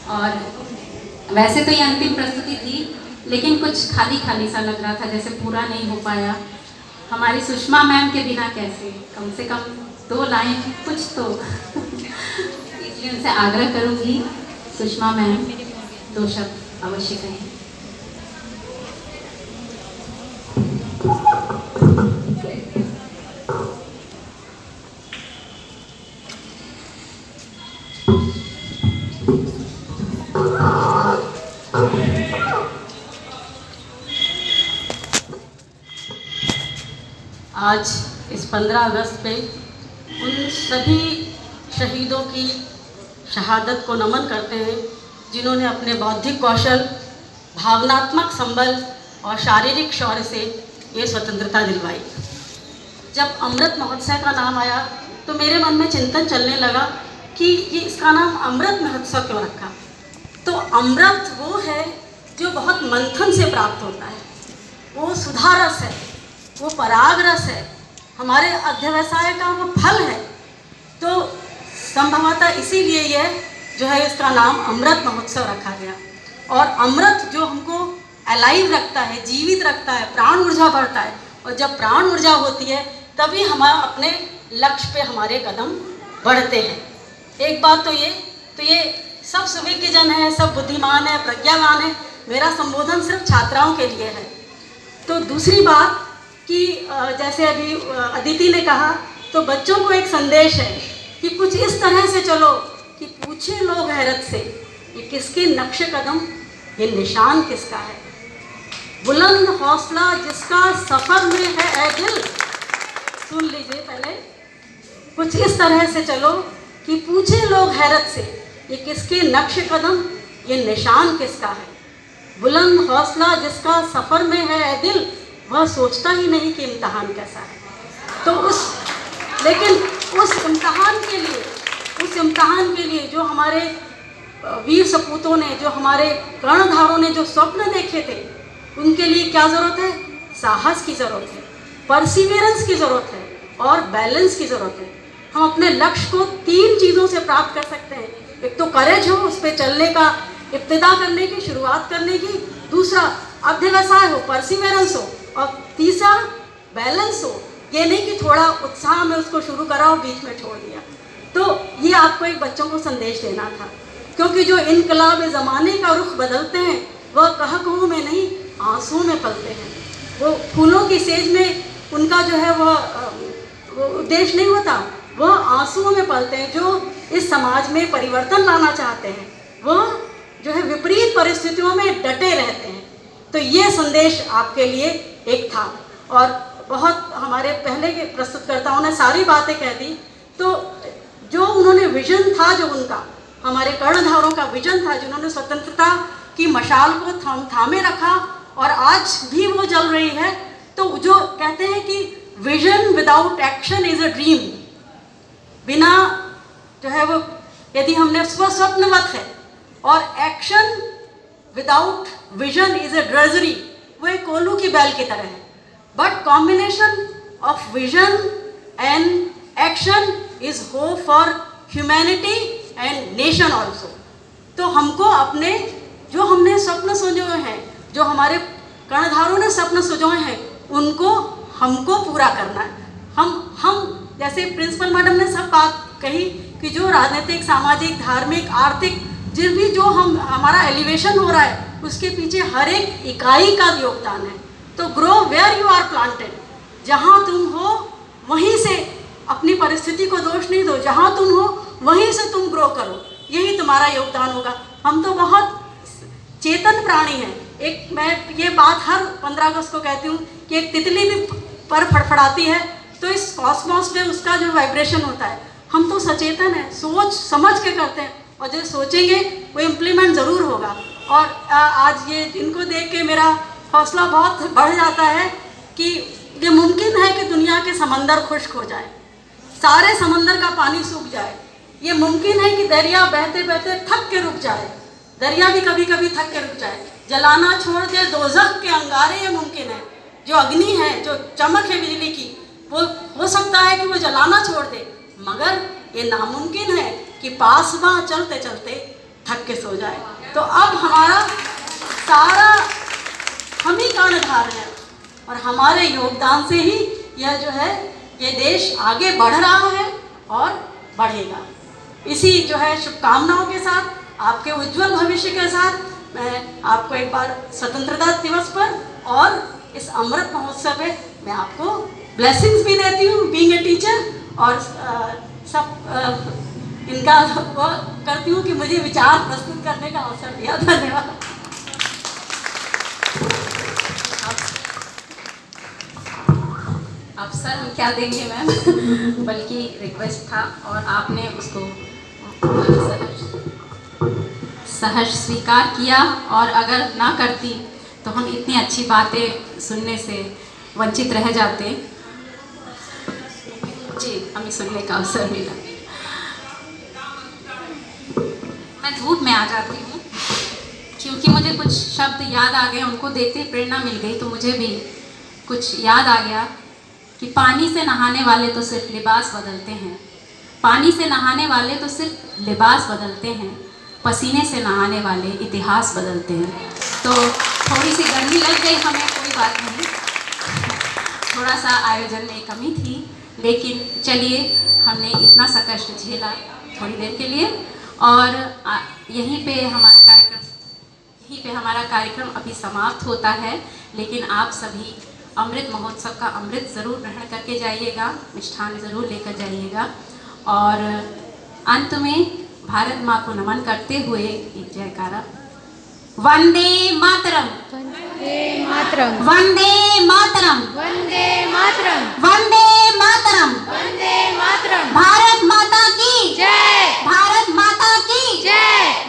और वैसे तो ये अंतिम प्रस्तुति थी, लेकिन कुछ खाली खाली सा लग रहा था, जैसे पूरा नहीं हो पाया। हमारी सुषमा मैम के बिना कैसे, कम से कम 2 लाइन कुछ तो इसलिए उनसे आग्रह करूंगी, सुषमा मैम 2 शब्द अवश्य कहें। आज इस 15 अगस्त पे उन सभी शहीदों की शहादत को नमन करते हैं जिन्होंने अपने बौद्धिक कौशल, भावनात्मक संबल और शारीरिक शौर्य से ये स्वतंत्रता दिलवाई। जब अमृत महोत्सव का नाम आया तो मेरे मन में चिंतन चलने लगा कि ये इसका नाम अमृत महोत्सव क्यों रखा। तो अमृत वो है जो बहुत मंथन से प्राप्त होता है, वो सुधा रस है, वो पराग रस है, हमारे अध्यवसाय का वो फल है। तो संभवतः इसीलिए यह जो है इसका नाम अमृत महोत्सव रखा गया। और अमृत जो हमको अलाइव रखता है, जीवित रखता है, प्राण ऊर्जा भरता है, और जब प्राण ऊर्जा होती है तभी हम अपने लक्ष्य पे हमारे कदम बढ़ते हैं। एक बात तो ये सब सुविज्ञ जन है, सब बुद्धिमान है, प्रज्ञावान है। मेरा संबोधन सिर्फ छात्राओं के लिए है। तो दूसरी बात कि जैसे अभी अदिति ने कहा, तो बच्चों को एक संदेश है कि कुछ इस तरह से चलो कि पूछे लोग हैरत से, ये किसके नक्शे कदम, ये निशान किसका है। बुलंद हौसला जिसका सफ़र में है ऐ दिल, सुन लीजिए पहले, कुछ इस तरह से चलो कि पूछे लोग हैरत से, ये किसके नक्शे कदम, ये निशान किसका है। बुलंद हौसला जिसका सफ़र में है ऐ दिल, वह सोचता ही नहीं कि इम्तहान कैसा है। तो लेकिन उस इम्तहान के लिए जो हमारे वीर सपूतों ने, जो हमारे कर्णधारों ने जो स्वप्न देखे थे, उनके लिए क्या ज़रूरत है? साहस की ज़रूरत है, परसिवियरेंस की ज़रूरत है और बैलेंस की ज़रूरत है। हम अपने लक्ष्य को 3 चीज़ों से प्राप्त कर सकते हैं। एक तो करेज हो, उस पर चलने का, इब्तिदा करने की, शुरुआत करने की। दूसरा अध्यवसाय हो, परसिवियरेंस हो। और तीसरा बैलेंस हो, ये नहीं कि थोड़ा उत्साह में उसको शुरू करा और बीच में छोड़ दिया। तो ये आपको एक बच्चों को संदेश देना था, क्योंकि जो इनकलाब ज़माने का रुख बदलते हैं वह कहकहों में नहीं, आंसुओं में पलते हैं। वो फूलों की सेज में उनका जो है वो उद्देश्य नहीं होता, वह आंसुओं में पलते हैं। जो इस समाज में परिवर्तन लाना चाहते हैं वह जो है विपरीत परिस्थितियों में डटे रहते हैं। तो ये संदेश आपके लिए एक था। और बहुत हमारे पहले के प्रस्तुतकर्ताओं ने सारी बातें कह दी। तो जो उन्होंने विजन था, जो उनका, हमारे कर्णधारों का विजन था, जिन्होंने स्वतंत्रता की मशाल को थामे रखा और आज भी वो जल रही है। तो जो कहते हैं कि vision without action is a dream, बिना जो है वो, यदि हमने स्वप्नवत है, और action without vision is a drudgery, वो एक कोल्हू की बैल की तरह है। But combination of vision and action is hope for humanity and nation also. तो हमको अपने जो हमने स्वप्न सोचे हुए हैं, जो हमारे कर्णधारों ने स्वप्न सोचे हैं, उनको हमको पूरा करना है। हम जैसे प्रिंसिपल मैडम ने सब बात कही कि जो राजनीतिक, सामाजिक, धार्मिक, आर्थिक जिस भी जो हमारा एलिवेशन हो रहा है, उसके पीछे हर एक इकाई का योगदान है। तो grow where you are planted, जहाँ तुम हो वहीं से, अपनी परिस्थिति को दोष नहीं दो, जहाँ तुम हो वहीं से तुम ग्रो करो, यही तुम्हारा योगदान होगा। हम तो बहुत चेतन प्राणी हैं। एक मैं ये बात हर 15 अगस्त को कहती हूँ कि एक तितली भी पर फड़फड़ाती है तो इस कॉस्मोस में उसका जो वाइब्रेशन होता है, हम तो सचेतन हैं, सोच समझ के करते हैं, और जो सोचेंगे वो इम्प्लीमेंट ज़रूर होगा। और आज ये इनको देख के मेरा हौसला बहुत बढ़ जाता है कि ये मुमकिन है कि दुनिया के समंदर खुश्क हो जाए, सारे समंदर का पानी सूख जाए। ये मुमकिन है कि दरिया बहते बहते थक के रुक जाए, दरिया भी कभी कभी थक के रुक जाए, जलाना छोड़ दे दोज़ख के अंगारे, ये मुमकिन है। जो अग्नि है, जो चमक है बिजली की, वो हो सकता है कि वो जलाना छोड़ दे, मगर ये नामुमकिन है कि पासवां चलते चलते थक के सो जाए। तो अब हमारा सारा हम ही कर्णधार हैं और हमारे योगदान से ही यह जो है ये देश आगे बढ़ रहा है और बढ़ेगा। इसी जो है शुभकामनाओं के साथ, आपके उज्जवल भविष्य के साथ, मैं आपको एक बार स्वतंत्रता दिवस पर और इस अमृत महोत्सव पे मैं आपको ब्लेसिंग्स भी देती हूँ बीइंग ए टीचर, और सब इनका वो करती हूँ कि मुझे विचार प्रस्तुत करने का अवसर दिया। धन्यवाद। अवसर हम क्या देंगे मैम, बल्कि रिक्वेस्ट था और आपने उसको सहर्ष स्वीकार किया, और अगर ना करती तो हम इतनी अच्छी बातें सुनने से वंचित रह जाते। जी, हमें सुनने का अवसर मिला। मैं धूप में आ जाती हूँ क्योंकि मुझे कुछ शब्द याद आ गए, उनको देखते प्रेरणा मिल गई, तो मुझे भी कुछ याद आ गया कि पानी से नहाने वाले तो सिर्फ लिबास बदलते हैं, पानी से नहाने वाले तो सिर्फ लिबास बदलते हैं, पसीने से नहाने वाले इतिहास बदलते हैं। तो थोड़ी सी गर्मी लग गई हमें, कोई बात नहीं, थोड़ा सा आयोजन में कमी थी, लेकिन चलिए हमने इतना सा कष्ट झेला थोड़ी देर के लिए, और यहीं पे हमारा कार्यक्रम अभी समाप्त होता है। लेकिन आप सभी अमृत महोत्सव का अमृत ज़रूर ग्रहण करके जाइएगा, मिष्ठान ज़रूर लेकर जाइएगा, और अंत में भारत माँ को नमन करते हुए एक जयकारा, वंदे मातरम, वंदे मातरम, वंदे मातरम, वंदे मातरम, वंदे मातरम, वंदे मातरम। भारत माता की जय, भारत माता की जय।